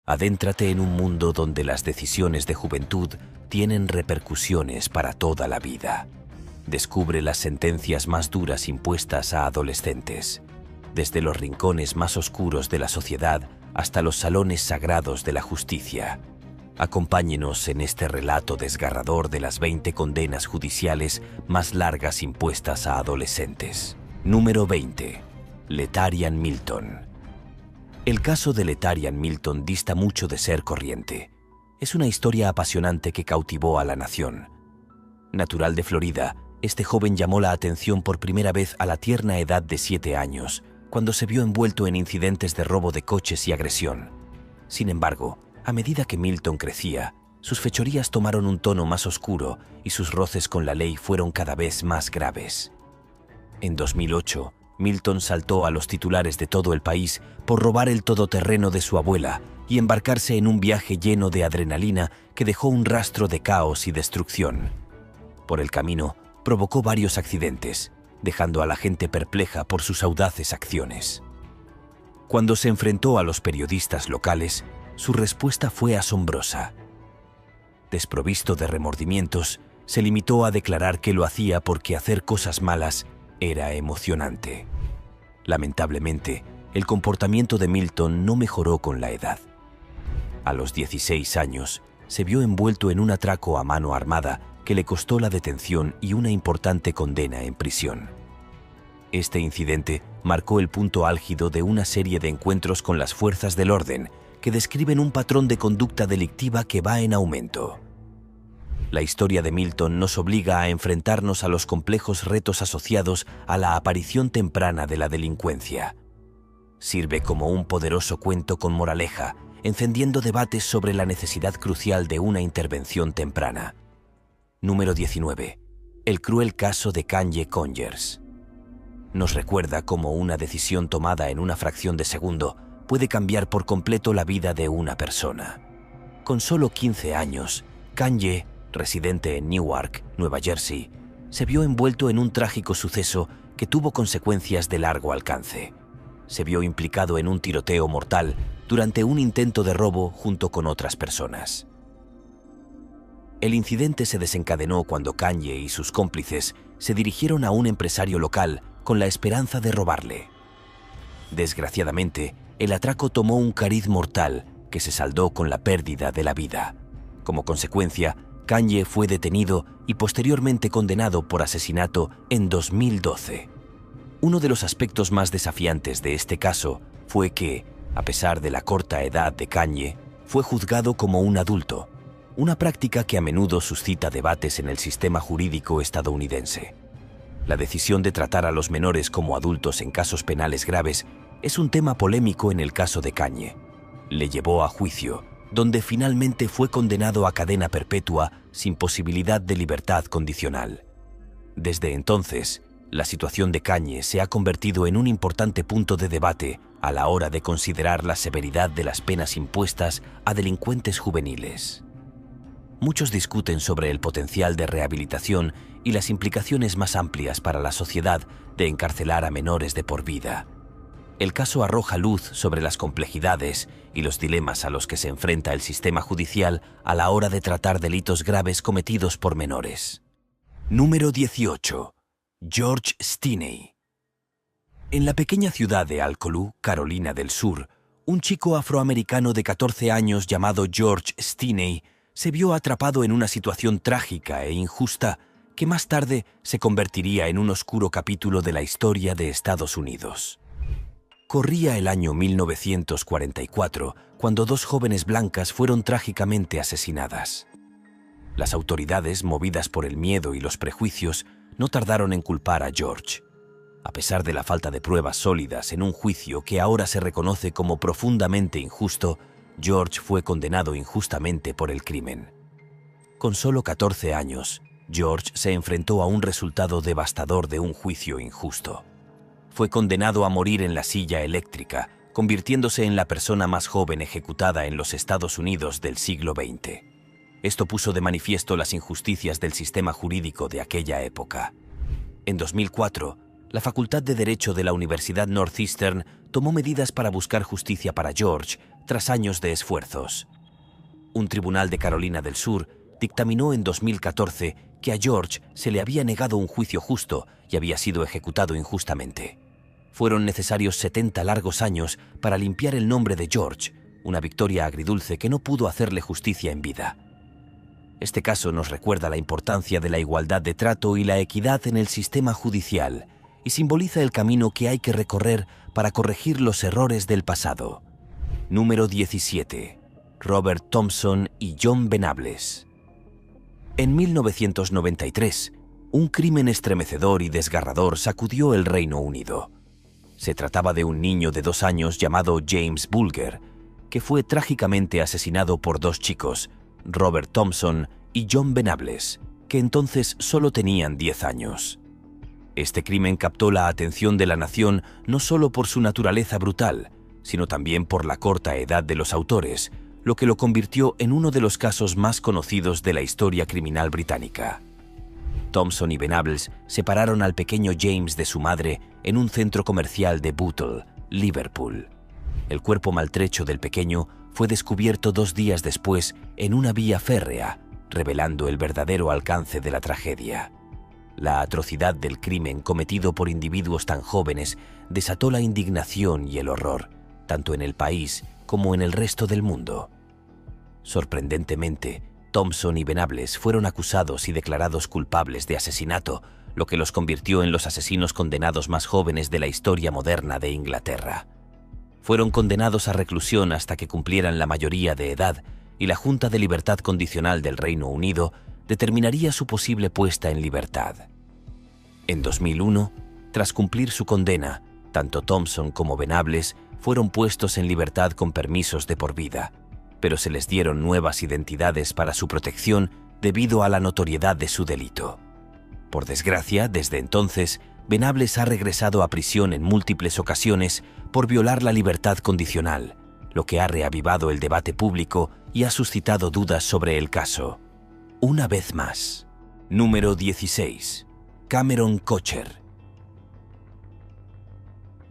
Adéntrate en un mundo donde las decisiones de juventud tienen repercusiones para toda la vida. Descubre las sentencias más duras impuestas a adolescentes, desde los rincones más oscuros de la sociedad hasta los salones sagrados de la justicia. Acompáñenos en este relato desgarrador de las 20 condenas judiciales más largas impuestas a adolescentes. Número 20. Letarian Milton. El caso de Letarian Milton dista mucho de ser corriente. Es una historia apasionante que cautivó a la nación. Natural de Florida, este joven llamó la atención por primera vez a la tierna edad de 7 años, cuando se vio envuelto en incidentes de robo de coches y agresión. Sin embargo, a medida que Milton crecía, sus fechorías tomaron un tono más oscuro y sus roces con la ley fueron cada vez más graves. En 2008, Milton saltó a los titulares de todo el país por robar el todoterreno de su abuela y embarcarse en un viaje lleno de adrenalina que dejó un rastro de caos y destrucción. Por el camino, provocó varios accidentes, dejando a la gente perpleja por sus audaces acciones. Cuando se enfrentó a los periodistas locales, su respuesta fue asombrosa. Desprovisto de remordimientos, se limitó a declarar que lo hacía porque hacer cosas malas era emocionante. Lamentablemente, el comportamiento de Milton no mejoró con la edad. A los 16 años, se vio envuelto en un atraco a mano armada que le costó la detención y una importante condena en prisión. Este incidente marcó el punto álgido de una serie de encuentros con las fuerzas del orden que describen un patrón de conducta delictiva que va en aumento. La historia de Milton nos obliga a enfrentarnos a los complejos retos asociados a la aparición temprana de la delincuencia. Sirve como un poderoso cuento con moraleja, encendiendo debates sobre la necesidad crucial de una intervención temprana. Número 19. El cruel caso de Kanye Conyers. Nos recuerda cómo una decisión tomada en una fracción de segundo puede cambiar por completo la vida de una persona. Con solo 15 años, Kanye, residente en Newark, Nueva Jersey, se vio envuelto en un trágico suceso que tuvo consecuencias de largo alcance. Se vio implicado en un tiroteo mortal durante un intento de robo junto con otras personas. El incidente se desencadenó cuando Kanye y sus cómplices se dirigieron a un empresario local con la esperanza de robarle. Desgraciadamente, el atraco tomó un cariz mortal que se saldó con la pérdida de la vida. Como consecuencia, Kanye fue detenido y posteriormente condenado por asesinato en 2012. Uno de los aspectos más desafiantes de este caso fue que, a pesar de la corta edad de Kanye, fue juzgado como un adulto, una práctica que a menudo suscita debates en el sistema jurídico estadounidense. La decisión de tratar a los menores como adultos en casos penales graves es un tema polémico en el caso de Kanye. Le llevó a juicio, donde finalmente fue condenado a cadena perpetua sin posibilidad de libertad condicional. Desde entonces, la situación de Kanye se ha convertido en un importante punto de debate a la hora de considerar la severidad de las penas impuestas a delincuentes juveniles. Muchos discuten sobre el potencial de rehabilitación y las implicaciones más amplias para la sociedad de encarcelar a menores de por vida. El caso arroja luz sobre las complejidades y los dilemas a los que se enfrenta el sistema judicial a la hora de tratar delitos graves cometidos por menores. Número 18. George Stinney. En la pequeña ciudad de Alcolu, Carolina del Sur, un chico afroamericano de 14 años llamado George Stinney se vio atrapado en una situación trágica e injusta que más tarde se convertiría en un oscuro capítulo de la historia de Estados Unidos. Corría el año 1944, cuando 2 jóvenes blancas fueron trágicamente asesinadas. Las autoridades, movidas por el miedo y los prejuicios, no tardaron en culpar a George. A pesar de la falta de pruebas sólidas en un juicio que ahora se reconoce como profundamente injusto, George fue condenado injustamente por el crimen. Con solo 14 años, George se enfrentó a un resultado devastador de un juicio injusto. Fue condenado a morir en la silla eléctrica, convirtiéndose en la persona más joven ejecutada en los Estados Unidos del siglo XX. Esto puso de manifiesto las injusticias del sistema jurídico de aquella época. En 2004, la Facultad de Derecho de la Universidad Northeastern tomó medidas para buscar justicia para George, tras años de esfuerzos. Un tribunal de Carolina del Sur dictaminó en 2014 que a George se le había negado un juicio justo y había sido ejecutado injustamente. Fueron necesarios 70 largos años para limpiar el nombre de George, una victoria agridulce que no pudo hacerle justicia en vida. Este caso nos recuerda la importancia de la igualdad de trato y la equidad en el sistema judicial y simboliza el camino que hay que recorrer para corregir los errores del pasado. Número 17. Robert Thompson y John Venables. En 1993, un crimen estremecedor y desgarrador sacudió el Reino Unido. Se trataba de un niño de 2 años llamado James Bulger, que fue trágicamente asesinado por 2 chicos, Robert Thompson y John Venables, que entonces solo tenían 10 años. Este crimen captó la atención de la nación no solo por su naturaleza brutal, sino también por la corta edad de los autores, lo que lo convirtió en uno de los casos más conocidos de la historia criminal británica. Thompson y Venables separaron al pequeño James de su madre en un centro comercial de Bootle, Liverpool. El cuerpo maltrecho del pequeño fue descubierto 2 días después en una vía férrea, revelando el verdadero alcance de la tragedia. La atrocidad del crimen cometido por individuos tan jóvenes desató la indignación y el horror, tanto en el país como en el resto del mundo. Sorprendentemente, Thompson y Venables fueron acusados y declarados culpables de asesinato, lo que los convirtió en los asesinos condenados más jóvenes de la historia moderna de Inglaterra. Fueron condenados a reclusión hasta que cumplieran la mayoría de edad y la Junta de Libertad Condicional del Reino Unido determinaría su posible puesta en libertad. En 2001, tras cumplir su condena, tanto Thompson como Venables fueron puestos en libertad con permisos de por vida, pero se les dieron nuevas identidades para su protección debido a la notoriedad de su delito. Por desgracia, desde entonces, Venables ha regresado a prisión en múltiples ocasiones por violar la libertad condicional, lo que ha reavivado el debate público y ha suscitado dudas sobre el caso. Una vez más. Número 16. Cameron Kocher.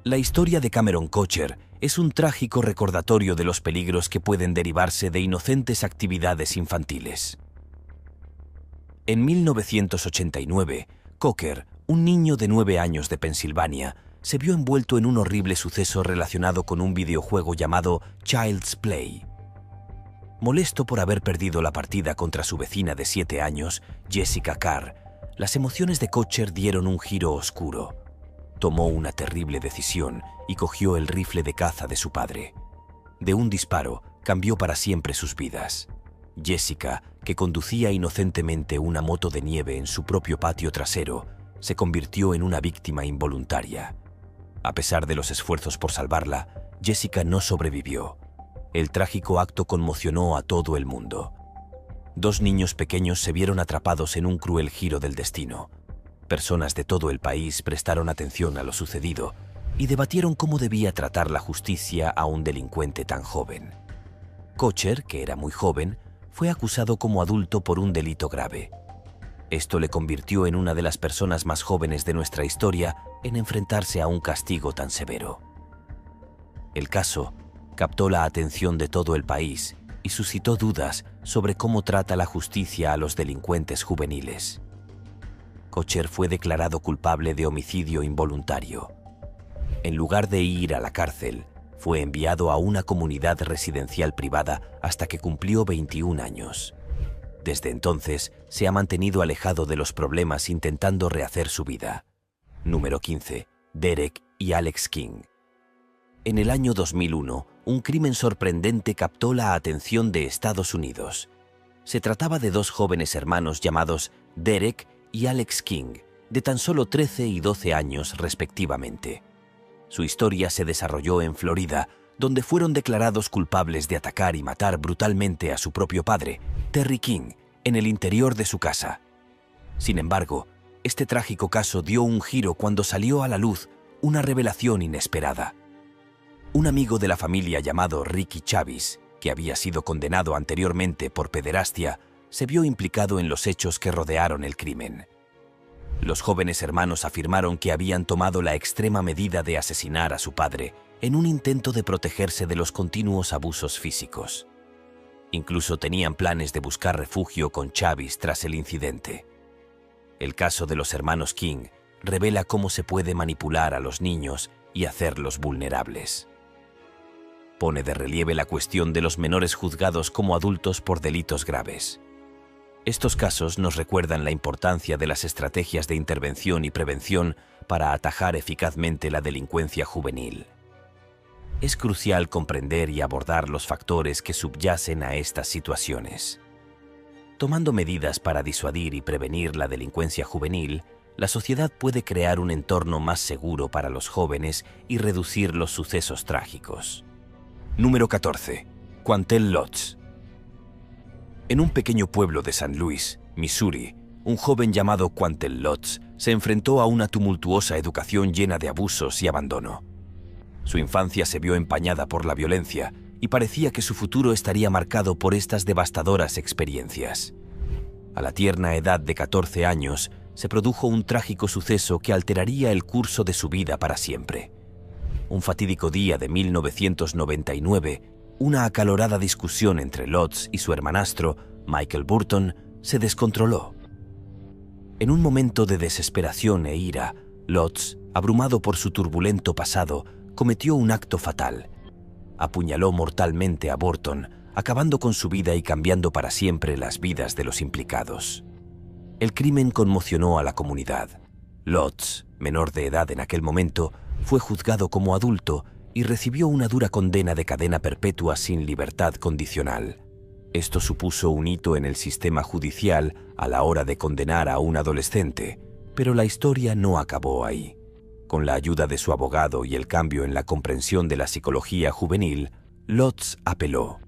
La historia de Cameron Kocher es un trágico recordatorio de los peligros que pueden derivarse de inocentes actividades infantiles. En 1989, Kocher, un niño de 9 años de Pensilvania, se vio envuelto en un horrible suceso relacionado con un videojuego llamado Child's Play. Molesto por haber perdido la partida contra su vecina de 7 años, Jessica Carr, las emociones de Kocher dieron un giro oscuro. Tomó una terrible decisión y cogió el rifle de caza de su padre. De un disparo, cambió para siempre sus vidas. Jessica, que conducía inocentemente una moto de nieve en su propio patio trasero, se convirtió en una víctima involuntaria. A pesar de los esfuerzos por salvarla, Jessica no sobrevivió. El trágico acto conmocionó a todo el mundo. 2 niños pequeños se vieron atrapados en un cruel giro del destino. Personas de todo el país prestaron atención a lo sucedido y debatieron cómo debía tratar la justicia a un delincuente tan joven. Kocher, que era muy joven, fue acusado como adulto por un delito grave. Esto le convirtió en una de las personas más jóvenes de nuestra historia en enfrentarse a un castigo tan severo. El caso captó la atención de todo el país y suscitó dudas sobre cómo trata la justicia a los delincuentes juveniles. Kocher fue declarado culpable de homicidio involuntario. En lugar de ir a la cárcel, fue enviado a una comunidad residencial privada hasta que cumplió 21 años. Desde entonces, se ha mantenido alejado de los problemas intentando rehacer su vida. Número 15. Derek y Alex King. En el año 2001, un crimen sorprendente captó la atención de Estados Unidos. Se trataba de 2 jóvenes hermanos llamados Derek y Alex King, de tan solo 13 y 12 años respectivamente. Su historia se desarrolló en Florida, donde fueron declarados culpables de atacar y matar brutalmente a su propio padre, Terry King, en el interior de su casa. Sin embargo, este trágico caso dio un giro cuando salió a la luz una revelación inesperada. Un amigo de la familia llamado Ricky Chavis, que había sido condenado anteriormente por pederastia, se vio implicado en los hechos que rodearon el crimen. Los jóvenes hermanos afirmaron que habían tomado la extrema medida de asesinar a su padre en un intento de protegerse de los continuos abusos físicos. Incluso tenían planes de buscar refugio con Chavis tras el incidente. El caso de los hermanos King revela cómo se puede manipular a los niños y hacerlos vulnerables. Pone de relieve la cuestión de los menores juzgados como adultos por delitos graves. Estos casos nos recuerdan la importancia de las estrategias de intervención y prevención para atajar eficazmente la delincuencia juvenil. Es crucial comprender y abordar los factores que subyacen a estas situaciones. Tomando medidas para disuadir y prevenir la delincuencia juvenil, la sociedad puede crear un entorno más seguro para los jóvenes y reducir los sucesos trágicos. Número 14. Quantel Lotz. En un pequeño pueblo de San Luis, Missouri, un joven llamado Quantel Lotz se enfrentó a una tumultuosa educación llena de abusos y abandono. Su infancia se vio empañada por la violencia y parecía que su futuro estaría marcado por estas devastadoras experiencias. A la tierna edad de 14 años, se produjo un trágico suceso que alteraría el curso de su vida para siempre. Un fatídico día de 1999, una acalorada discusión entre Lotz y su hermanastro, Michael Burton, se descontroló. En un momento de desesperación e ira, Lotz, abrumado por su turbulento pasado, cometió un acto fatal. Apuñaló mortalmente a Burton, acabando con su vida y cambiando para siempre las vidas de los implicados. El crimen conmocionó a la comunidad. Lotz, menor de edad en aquel momento, fue juzgado como adulto y recibió una dura condena de cadena perpetua sin libertad condicional. Esto supuso un hito en el sistema judicial a la hora de condenar a un adolescente, pero la historia no acabó ahí. Con la ayuda de su abogado y el cambio en la comprensión de la psicología juvenil, Lotz apeló.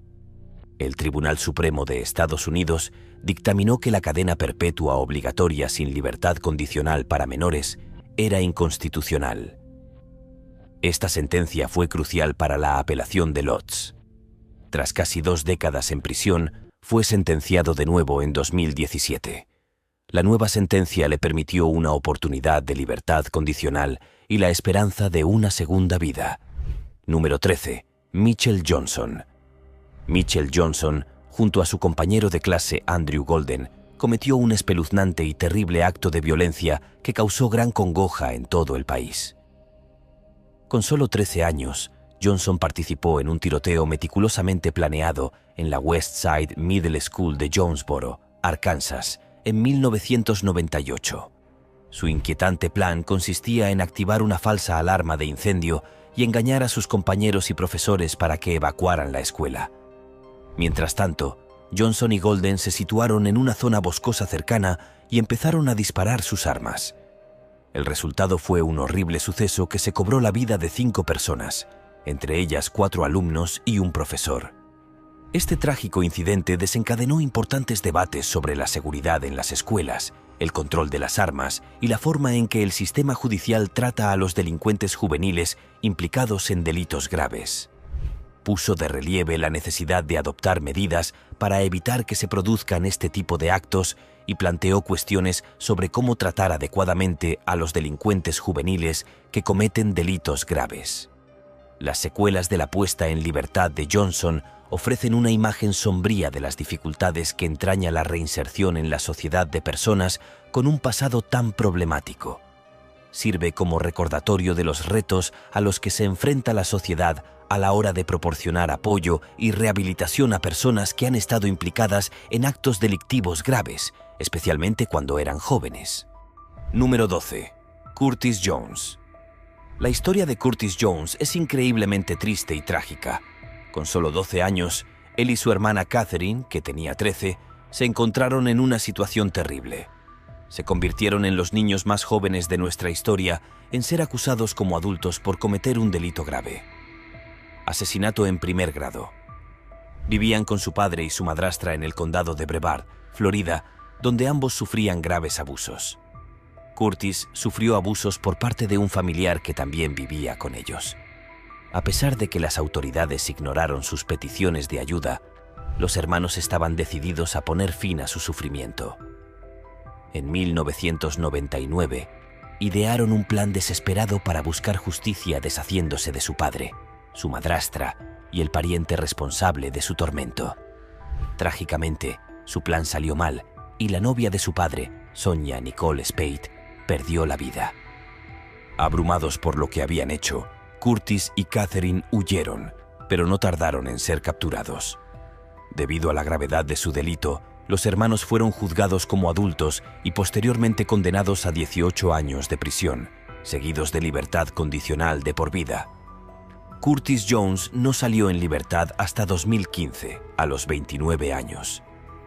El Tribunal Supremo de Estados Unidos dictaminó que la cadena perpetua obligatoria sin libertad condicional para menores era inconstitucional. Esta sentencia fue crucial para la apelación de Lotz. Tras casi 2 décadas en prisión, fue sentenciado de nuevo en 2017. La nueva sentencia le permitió una oportunidad de libertad condicional y la esperanza de una segunda vida. Número 13. Mitchell Johnson. Mitchell Johnson, junto a su compañero de clase Andrew Golden, cometió un espeluznante y terrible acto de violencia que causó gran congoja en todo el país. Con solo 13 años, Johnson participó en un tiroteo meticulosamente planeado en la West Side Middle School de Jonesboro, Arkansas, en 1998. Su inquietante plan consistía en activar una falsa alarma de incendio y engañar a sus compañeros y profesores para que evacuaran la escuela. Mientras tanto, Johnson y Golden se situaron en una zona boscosa cercana y empezaron a disparar sus armas. El resultado fue un horrible suceso que se cobró la vida de 5 personas, entre ellas 4 alumnos y un profesor. Este trágico incidente desencadenó importantes debates sobre la seguridad en las escuelas, el control de las armas y la forma en que el sistema judicial trata a los delincuentes juveniles implicados en delitos graves. Puso de relieve la necesidad de adoptar medidas para evitar que se produzcan este tipo de actos y planteó cuestiones sobre cómo tratar adecuadamente a los delincuentes juveniles que cometen delitos graves. Las secuelas de la puesta en libertad de Johnson ofrecen una imagen sombría de las dificultades que entraña la reinserción en la sociedad de personas con un pasado tan problemático. Sirve como recordatorio de los retos a los que se enfrenta la sociedad a la hora de proporcionar apoyo y rehabilitación a personas que han estado implicadas en actos delictivos graves, especialmente cuando eran jóvenes. Número 12. Curtis Jones. La historia de Curtis Jones es increíblemente triste y trágica. Con solo 12 años, él y su hermana Catherine, que tenía 13, se encontraron en una situación terrible. Se convirtieron en los niños más jóvenes de nuestra historia en ser acusados como adultos por cometer un delito grave. Asesinato en primer grado. Vivían con su padre y su madrastra en el condado de Brevard, Florida, donde ambos sufrían graves abusos. Curtis sufrió abusos por parte de un familiar que también vivía con ellos. A pesar de que las autoridades ignoraron sus peticiones de ayuda, los hermanos estaban decididos a poner fin a su sufrimiento. En 1999, idearon un plan desesperado para buscar justicia deshaciéndose de su padre, su madrastra y el pariente responsable de su tormento. Trágicamente, su plan salió mal y la novia de su padre, Sonia Nicole Spade, perdió la vida. Abrumados por lo que habían hecho, Curtis y Catherine huyeron, pero no tardaron en ser capturados. Debido a la gravedad de su delito, los hermanos fueron juzgados como adultos y posteriormente condenados a 18 años de prisión, seguidos de libertad condicional de por vida. Curtis Jones no salió en libertad hasta 2015, a los 29 años.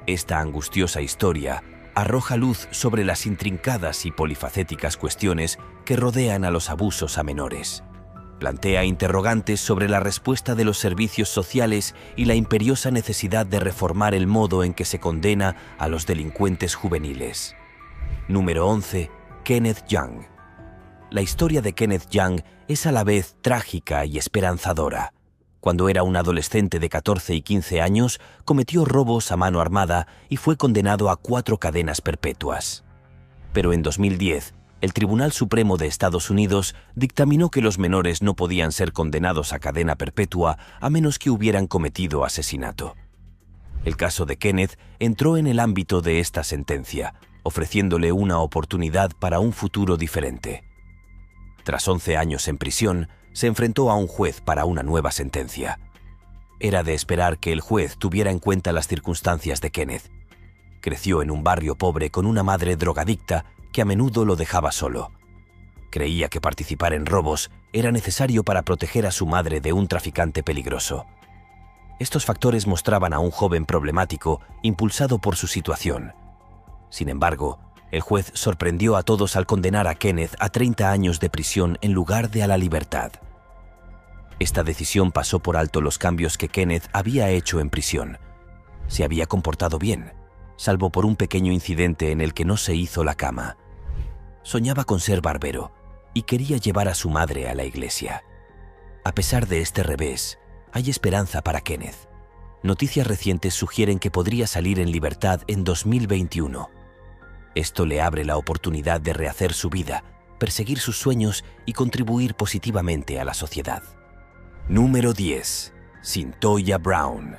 Esta angustiosa historia arroja luz sobre las intrincadas y polifacéticas cuestiones que rodean a los abusos a menores. Plantea interrogantes sobre la respuesta de los servicios sociales y la imperiosa necesidad de reformar el modo en que se condena a los delincuentes juveniles. Número 11. Kenneth Young. La historia de Kenneth Young es a la vez trágica y esperanzadora. Cuando era un adolescente de 14 y 15 años, cometió robos a mano armada y fue condenado a 4 cadenas perpetuas. Pero en 2010, el Tribunal Supremo de Estados Unidos dictaminó que los menores no podían ser condenados a cadena perpetua a menos que hubieran cometido asesinato. El caso de Kenneth entró en el ámbito de esta sentencia, ofreciéndole una oportunidad para un futuro diferente. Tras 11 años en prisión, se enfrentó a un juez para una nueva sentencia. Era de esperar que el juez tuviera en cuenta las circunstancias de Kenneth. Creció en un barrio pobre con una madre drogadicta que a menudo lo dejaba solo. Creía que participar en robos era necesario para proteger a su madre de un traficante peligroso. Estos factores mostraban a un joven problemático impulsado por su situación. Sin embargo, el juez sorprendió a todos al condenar a Kenneth a 30 años de prisión en lugar de a la libertad. Esta decisión pasó por alto los cambios que Kenneth había hecho en prisión. Se había comportado bien, salvo por un pequeño incidente en el que no se hizo la cama. Soñaba con ser barbero y quería llevar a su madre a la iglesia. A pesar de este revés, hay esperanza para Kenneth. Noticias recientes sugieren que podría salir en libertad en 2021. Esto le abre la oportunidad de rehacer su vida, perseguir sus sueños y contribuir positivamente a la sociedad. Número 10. Cyntoia Brown.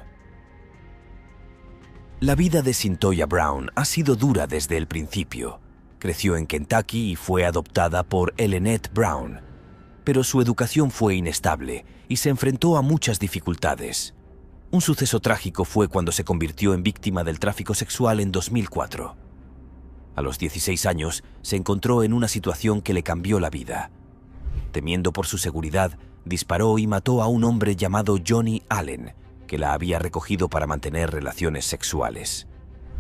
La vida de Cyntoia Brown ha sido dura desde el principio. Creció en Kentucky y fue adoptada por Ellenette Brown. Pero su educación fue inestable y se enfrentó a muchas dificultades. Un suceso trágico fue cuando se convirtió en víctima del tráfico sexual en 2004. A los 16 años, se encontró en una situación que le cambió la vida. Temiendo por su seguridad, disparó y mató a un hombre llamado Johnny Allen, que la había recogido para mantener relaciones sexuales.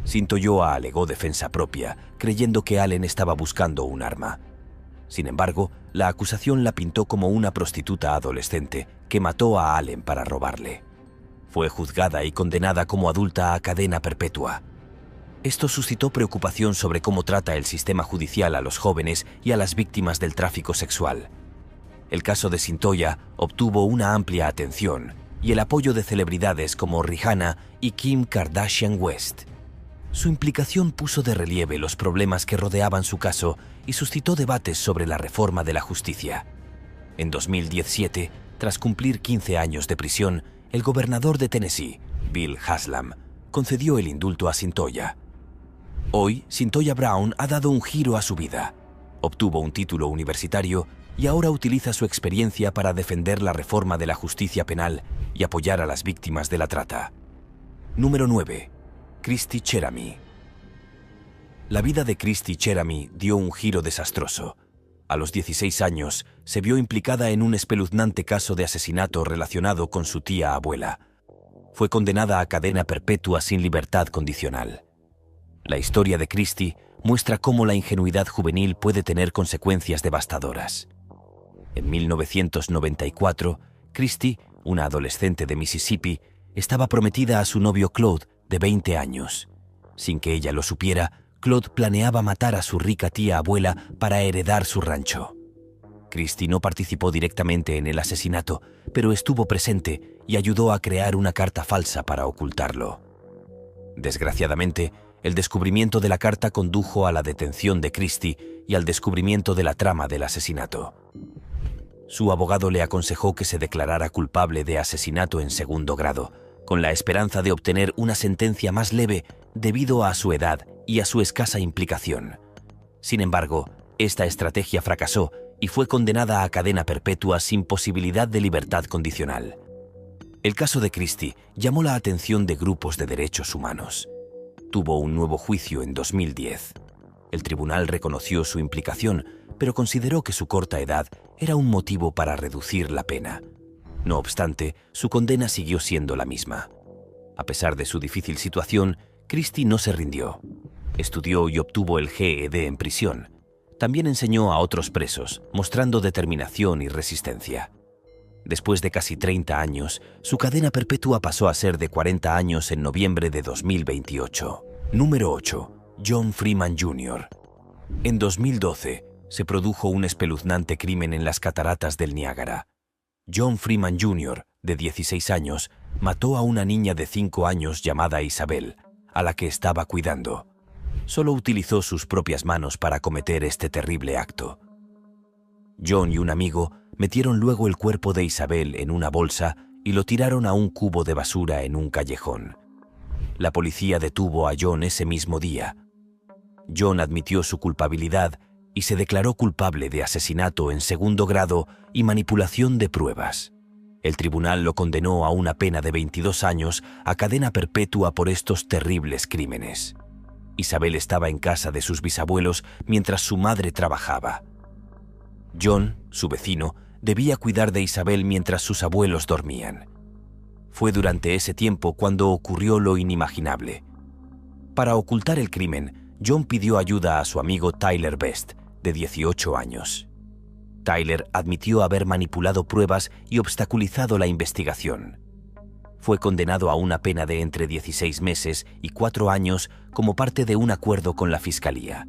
Cyntoia alegó defensa propia, creyendo que Allen estaba buscando un arma. Sin embargo, la acusación la pintó como una prostituta adolescente que mató a Allen para robarle. Fue juzgada y condenada como adulta a cadena perpetua. Esto suscitó preocupación sobre cómo trata el sistema judicial a los jóvenes y a las víctimas del tráfico sexual. El caso de Cyntoia obtuvo una amplia atención y el apoyo de celebridades como Rihanna y Kim Kardashian West. Su implicación puso de relieve los problemas que rodeaban su caso y suscitó debates sobre la reforma de la justicia. En 2017, tras cumplir 15 años de prisión, el gobernador de Tennessee, Bill Haslam, concedió el indulto a Cyntoia. Hoy, Cyntoia Brown ha dado un giro a su vida. Obtuvo un título universitario y ahora utiliza su experiencia para defender la reforma de la justicia penal y apoyar a las víctimas de la trata. Número 9. Christy Cherami. La vida de Christy Cherami dio un giro desastroso. A los 16 años, se vio implicada en un espeluznante caso de asesinato relacionado con su tía abuela. Fue condenada a cadena perpetua sin libertad condicional. La historia de Christy muestra cómo la ingenuidad juvenil puede tener consecuencias devastadoras. En 1994, Christy, una adolescente de Mississippi, estaba prometida a su novio Claude, de 20 años. Sin que ella lo supiera, Claude planeaba matar a su rica tía abuela para heredar su rancho. Christy no participó directamente en el asesinato, pero estuvo presente y ayudó a crear una carta falsa para ocultarlo. Desgraciadamente, El descubrimiento de la carta condujo a la detención de Christie y al descubrimiento de la trama del asesinato. Su abogado le aconsejó que se declarara culpable de asesinato en segundo grado, con la esperanza de obtener una sentencia más leve debido a su edad y a su escasa implicación. Sin embargo, esta estrategia fracasó y fue condenada a cadena perpetua sin posibilidad de libertad condicional. El caso de Christie llamó la atención de grupos de derechos humanos. Tuvo un nuevo juicio en 2010. El tribunal reconoció su implicación, pero consideró que su corta edad era un motivo para reducir la pena. No obstante, su condena siguió siendo la misma. A pesar de su difícil situación, Christie no se rindió. Estudió y obtuvo el GED en prisión. También enseñó a otros presos, mostrando determinación y resistencia. Después de casi 30 años, su cadena perpetua pasó a ser de 40 años en noviembre de 2028. Número 8. John Freeman Jr. En 2012, se produjo un espeluznante crimen en las cataratas del Niágara. John Freeman Jr., de 16 años, mató a una niña de 5 años llamada Isabel, a la que estaba cuidando. Solo utilizó sus propias manos para cometer este terrible acto. John y un amigo metieron luego el cuerpo de Isabel en una bolsa y lo tiraron a un cubo de basura en un callejón. La policía detuvo a John ese mismo día. John admitió su culpabilidad y se declaró culpable de asesinato en segundo grado y manipulación de pruebas. El tribunal lo condenó a una pena de 22 años a cadena perpetua por estos terribles crímenes. Isabel estaba en casa de sus bisabuelos mientras su madre trabajaba. John, su vecino, debía cuidar de Isabel mientras sus abuelos dormían. Fue durante ese tiempo cuando ocurrió lo inimaginable. Para ocultar el crimen, John pidió ayuda a su amigo Tyler Best, de 18 años. Tyler admitió haber manipulado pruebas y obstaculizado la investigación. Fue condenado a una pena de entre 16 meses y 4 años como parte de un acuerdo con la fiscalía.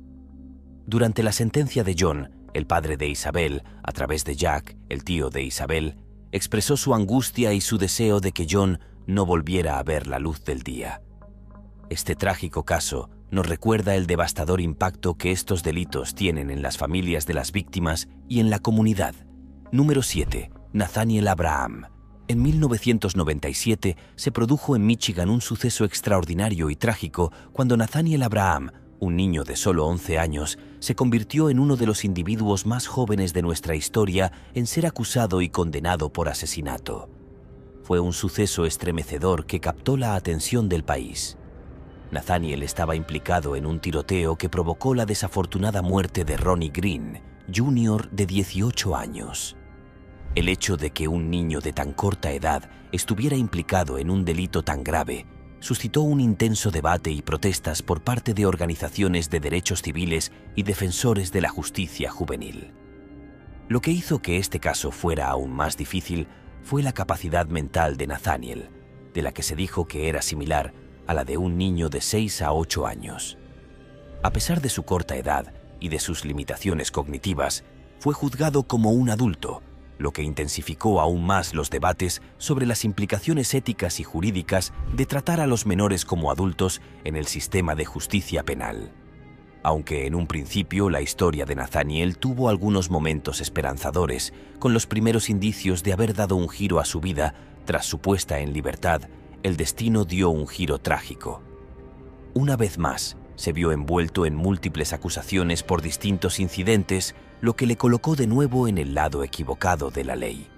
Durante la sentencia de John, el padre de Isabel, a través de Jack, el tío de Isabel, expresó su angustia y su deseo de que John no volviera a ver la luz del día. Este trágico caso nos recuerda el devastador impacto que estos delitos tienen en las familias de las víctimas y en la comunidad. Número 7. Nathaniel Abraham. En 1997 se produjo en Michigan un suceso extraordinario y trágico cuando Nathaniel Abraham, un niño de solo 11 años, se convirtió en uno de los individuos más jóvenes de nuestra historia en ser acusado y condenado por asesinato. Fue un suceso estremecedor que captó la atención del país. Nathaniel estaba implicado en un tiroteo que provocó la desafortunada muerte de Ronnie Green, Jr., de 18 años. El hecho de que un niño de tan corta edad estuviera implicado en un delito tan grave suscitó un intenso debate y protestas por parte de organizaciones de derechos civiles y defensores de la justicia juvenil. Lo que hizo que este caso fuera aún más difícil fue la capacidad mental de Nathaniel, de la que se dijo que era similar a la de un niño de 6 a 8 años. A pesar de su corta edad y de sus limitaciones cognitivas, fue juzgado como un adulto, lo que intensificó aún más los debates sobre las implicaciones éticas y jurídicas de tratar a los menores como adultos en el sistema de justicia penal. Aunque en un principio la historia de Nathaniel tuvo algunos momentos esperanzadores, con los primeros indicios de haber dado un giro a su vida tras su puesta en libertad, el destino dio un giro trágico. Una vez más, se vio envuelto en múltiples acusaciones por distintos incidentes, lo que le colocó de nuevo en el lado equivocado de la ley.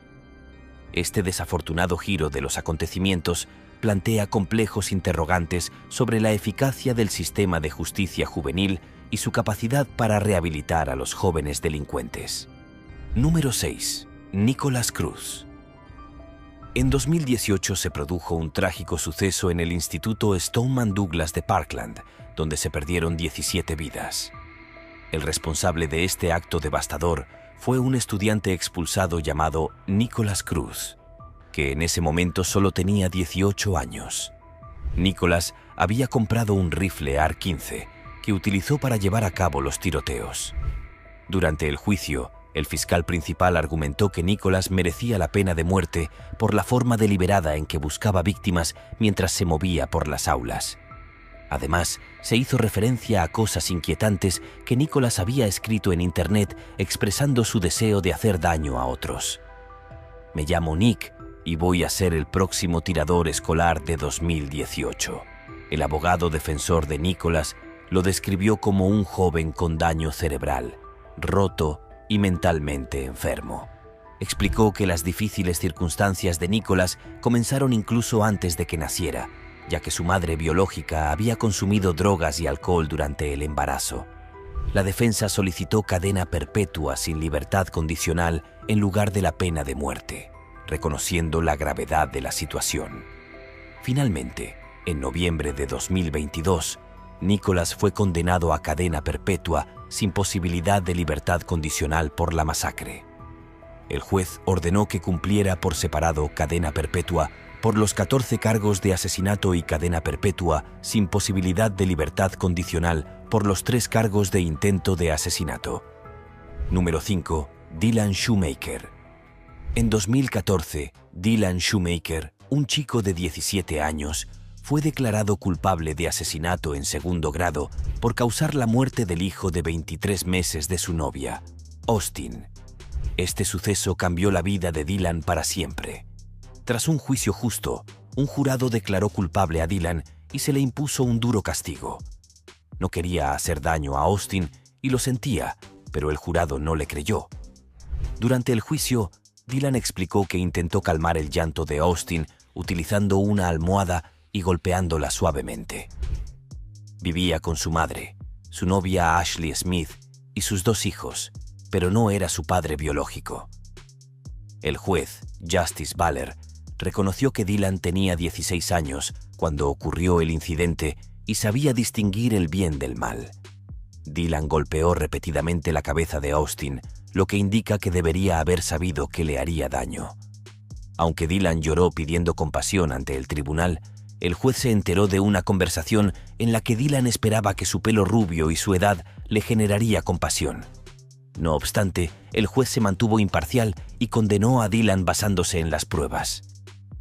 Este desafortunado giro de los acontecimientos plantea complejos interrogantes sobre la eficacia del sistema de justicia juvenil y su capacidad para rehabilitar a los jóvenes delincuentes. Número 6. Nicholas Cruz. En 2018 se produjo un trágico suceso en el Instituto Stoneman Douglas de Parkland, donde se perdieron 17 vidas. El responsable de este acto devastador fue un estudiante expulsado llamado Nicholas Cruz, que en ese momento solo tenía 18 años. Nicholas había comprado un rifle AR-15 que utilizó para llevar a cabo los tiroteos. Durante el juicio, el fiscal principal argumentó que Nicholas merecía la pena de muerte por la forma deliberada en que buscaba víctimas mientras se movía por las aulas. Además, se hizo referencia a cosas inquietantes que Nicholas había escrito en Internet expresando su deseo de hacer daño a otros. Me llamo Nick y voy a ser el próximo tirador escolar de 2018. El abogado defensor de Nicholas lo describió como un joven con daño cerebral, roto y mentalmente enfermo. Explicó que las difíciles circunstancias de Nicholas comenzaron incluso antes de que naciera, ya que su madre biológica había consumido drogas y alcohol durante el embarazo. La defensa solicitó cadena perpetua sin libertad condicional en lugar de la pena de muerte, reconociendo la gravedad de la situación. Finalmente, en noviembre de 2022, Nicholas fue condenado a cadena perpetua sin posibilidad de libertad condicional por la masacre. El juez ordenó que cumpliera por separado cadena perpetua por los 14 cargos de asesinato y cadena perpetua sin posibilidad de libertad condicional por los 3 cargos de intento de asesinato. Número 5. Dylan Shoemaker. En 2014, Dylan Shoemaker, un chico de 17 años, fue declarado culpable de asesinato en segundo grado por causar la muerte del hijo de 23 meses de su novia, Austin. Este suceso cambió la vida de Dylan para siempre. Tras un juicio justo, un jurado declaró culpable a Dylan y se le impuso un duro castigo. No quería hacer daño a Austin y lo sentía, pero el jurado no le creyó. Durante el juicio, Dylan explicó que intentó calmar el llanto de Austin utilizando una almohada y golpeándola suavemente. Vivía con su madre, su novia Ashley Smith y sus 2 hijos, pero no era su padre biológico. El juez, Justice Baller, reconoció que Dylan tenía 16 años cuando ocurrió el incidente y sabía distinguir el bien del mal. Dylan golpeó repetidamente la cabeza de Austin, lo que indica que debería haber sabido que le haría daño. Aunque Dylan lloró pidiendo compasión ante el tribunal, el juez se enteró de una conversación en la que Dylan esperaba que su pelo rubio y su edad le generaría compasión. No obstante, el juez se mantuvo imparcial y condenó a Dylan basándose en las pruebas.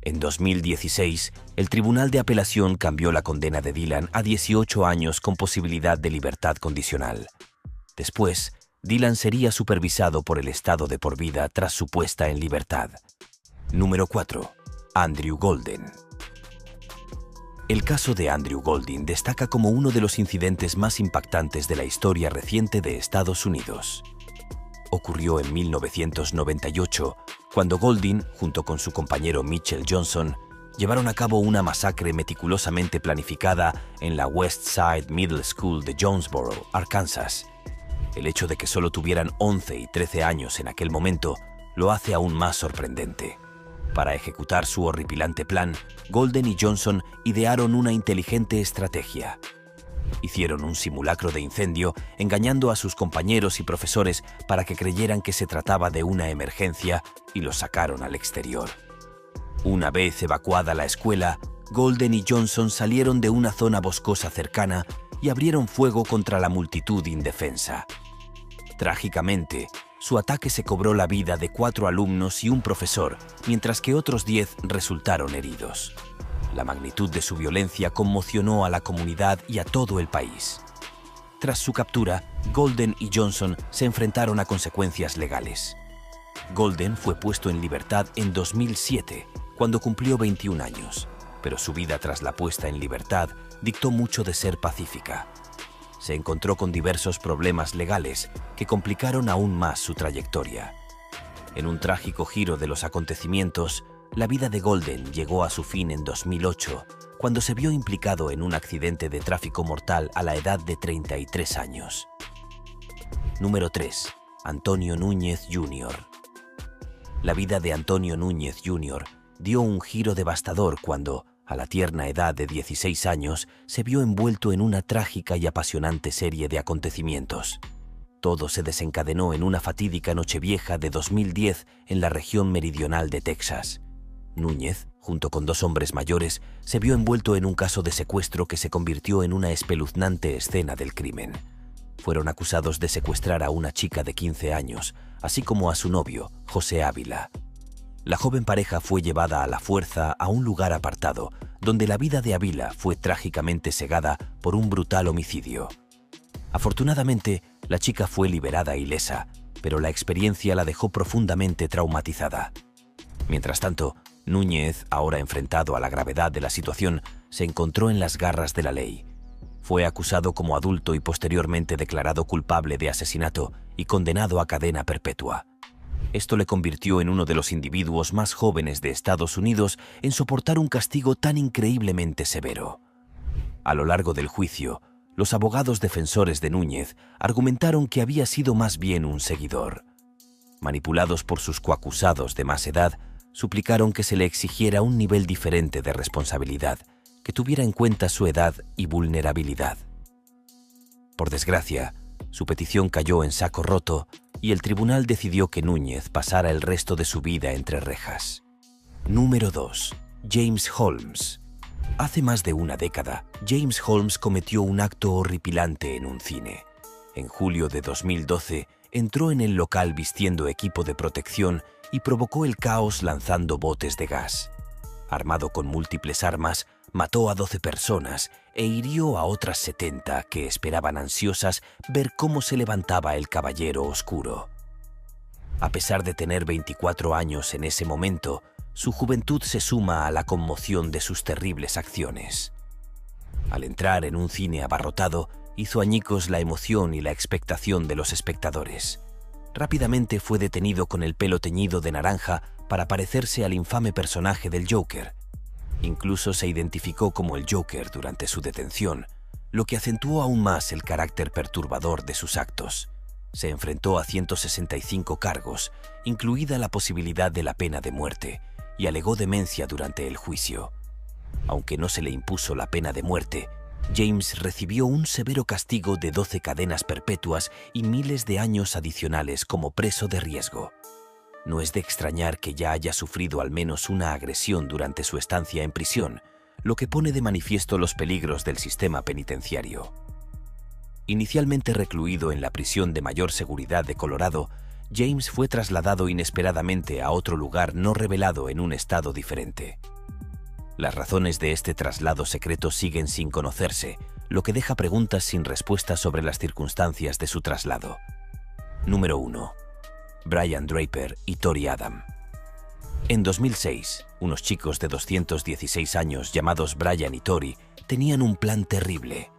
En 2016, el Tribunal de Apelación cambió la condena de Dylan a 18 años con posibilidad de libertad condicional. Después, Dylan sería supervisado por el Estado de por vida tras su puesta en libertad. Número 4. Andrew Golden. El caso de Andrew Golden destaca como uno de los incidentes más impactantes de la historia reciente de Estados Unidos. Ocurrió en 1998, cuando Golden, junto con su compañero Mitchell Johnson, llevaron a cabo una masacre meticulosamente planificada en la West Side Middle School de Jonesboro, Arkansas. El hecho de que solo tuvieran 11 y 13 años en aquel momento lo hace aún más sorprendente. Para ejecutar su horripilante plan, Golden y Johnson idearon una inteligente estrategia. Hicieron un simulacro de incendio, engañando a sus compañeros y profesores para que creyeran que se trataba de una emergencia y los sacaron al exterior. Una vez evacuada la escuela, Golden y Johnson salieron de una zona boscosa cercana y abrieron fuego contra la multitud indefensa. Trágicamente, su ataque se cobró la vida de 4 alumnos y un profesor, mientras que otros 10 resultaron heridos. La magnitud de su violencia conmocionó a la comunidad y a todo el país. Tras su captura, Golden y Johnson se enfrentaron a consecuencias legales. Golden fue puesto en libertad en 2007, cuando cumplió 21 años, pero su vida tras la puesta en libertad dictó mucho de ser pacífica. Se encontró con diversos problemas legales que complicaron aún más su trayectoria. En un trágico giro de los acontecimientos, la vida de Golden llegó a su fin en 2008, cuando se vio implicado en un accidente de tráfico mortal a la edad de 33 años. Número 3. Antonio Núñez Jr. La vida de Antonio Núñez Jr. dio un giro devastador cuando, a la tierna edad de 16 años, se vio envuelto en una trágica y apasionante serie de acontecimientos. Todo se desencadenó en una fatídica Nochevieja de 2010 en la región meridional de Texas. Núñez, junto con 2 hombres mayores, se vio envuelto en un caso de secuestro que se convirtió en una espeluznante escena del crimen. Fueron acusados de secuestrar a una chica de 15 años, así como a su novio, José Ávila. La joven pareja fue llevada a la fuerza a un lugar apartado, donde la vida de Avila fue trágicamente cegada por un brutal homicidio. Afortunadamente, la chica fue liberada ilesa, pero la experiencia la dejó profundamente traumatizada. Mientras tanto, Núñez, ahora enfrentado a la gravedad de la situación, se encontró en las garras de la ley. Fue acusado como adulto y posteriormente declarado culpable de asesinato y condenado a cadena perpetua. Esto le convirtió en uno de los individuos más jóvenes de Estados Unidos en soportar un castigo tan increíblemente severo. A lo largo del juicio, los abogados defensores de Núñez argumentaron que había sido más bien un seguidor. Manipulados por sus coacusados de más edad, suplicaron que se le exigiera un nivel diferente de responsabilidad, que tuviera en cuenta su edad y vulnerabilidad. Por desgracia, su petición cayó en saco roto y el tribunal decidió que Núñez pasara el resto de su vida entre rejas. Número 2. James Holmes. Hace más de una década, James Holmes cometió un acto horripilante en un cine. En julio de 2012, entró en el local vistiendo equipo de protección y provocó el caos lanzando botes de gas. Armado con múltiples armas, mató a 12 personas e hirió a otras 70 que esperaban ansiosas ver cómo se levantaba el caballero oscuro. A pesar de tener 24 años en ese momento, su juventud se suma a la conmoción de sus terribles acciones. Al entrar en un cine abarrotado, hizo añicos la emoción y la expectación de los espectadores. Rápidamente fue detenido con el pelo teñido de naranja para parecerse al infame personaje del Joker. Incluso se identificó como el Joker durante su detención, lo que acentuó aún más el carácter perturbador de sus actos. Se enfrentó a 165 cargos, incluida la posibilidad de la pena de muerte, y alegó demencia durante el juicio. Aunque no se le impuso la pena de muerte, James recibió un severo castigo de 12 cadenas perpetuas y miles de años adicionales como preso de riesgo. No es de extrañar que ya haya sufrido al menos una agresión durante su estancia en prisión, lo que pone de manifiesto los peligros del sistema penitenciario. Inicialmente recluido en la prisión de mayor seguridad de Colorado, James fue trasladado inesperadamente a otro lugar no revelado en un estado diferente. Las razones de este traslado secreto siguen sin conocerse, lo que deja preguntas sin respuesta sobre las circunstancias de su traslado. Número 1. Brian Draper y Tori Adam. En 2006, unos chicos de 216 años llamados Brian y Tori tenían un plan terrible.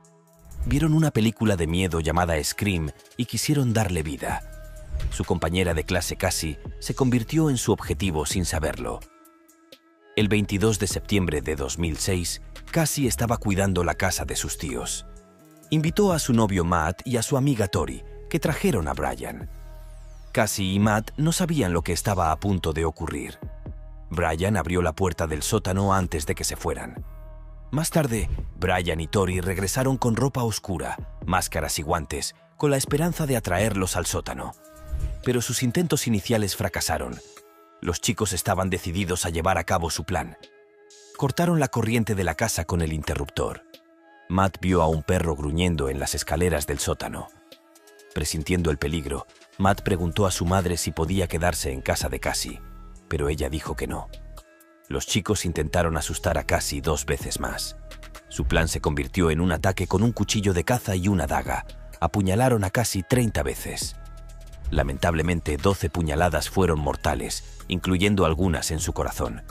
Vieron una película de miedo llamada Scream y quisieron darle vida. Su compañera de clase Cassie se convirtió en su objetivo sin saberlo. El 22 de septiembre de 2006, Cassie estaba cuidando la casa de sus tíos. Invitó a su novio Matt y a su amiga Tori, que trajeron a Brian. Cassie y Matt no sabían lo que estaba a punto de ocurrir. Brian abrió la puerta del sótano antes de que se fueran. Más tarde, Brian y Tori regresaron con ropa oscura, máscaras y guantes, con la esperanza de atraerlos al sótano. Pero sus intentos iniciales fracasaron. Los chicos estaban decididos a llevar a cabo su plan. Cortaron la corriente de la casa con el interruptor. Matt vio a un perro gruñendo en las escaleras del sótano. Presintiendo el peligro, Matt preguntó a su madre si podía quedarse en casa de Cassie, pero ella dijo que no. Los chicos intentaron asustar a Cassie 2 veces más. Su plan se convirtió en un ataque con un cuchillo de caza y una daga. Apuñalaron a Cassie 30 veces. Lamentablemente, 12 puñaladas fueron mortales, incluyendo algunas en su corazón.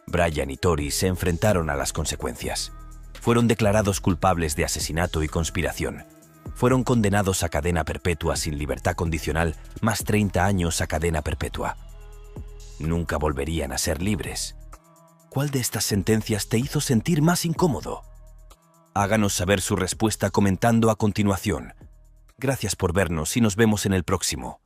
Brian y Tori se enfrentaron a las consecuencias. Fueron declarados culpables de asesinato y conspiración. Fueron condenados a cadena perpetua sin libertad condicional, más 30 años a cadena perpetua. Nunca volverían a ser libres. ¿Cuál de estas sentencias te hizo sentir más incómodo? Háganos saber su respuesta comentando a continuación. Gracias por vernos y nos vemos en el próximo.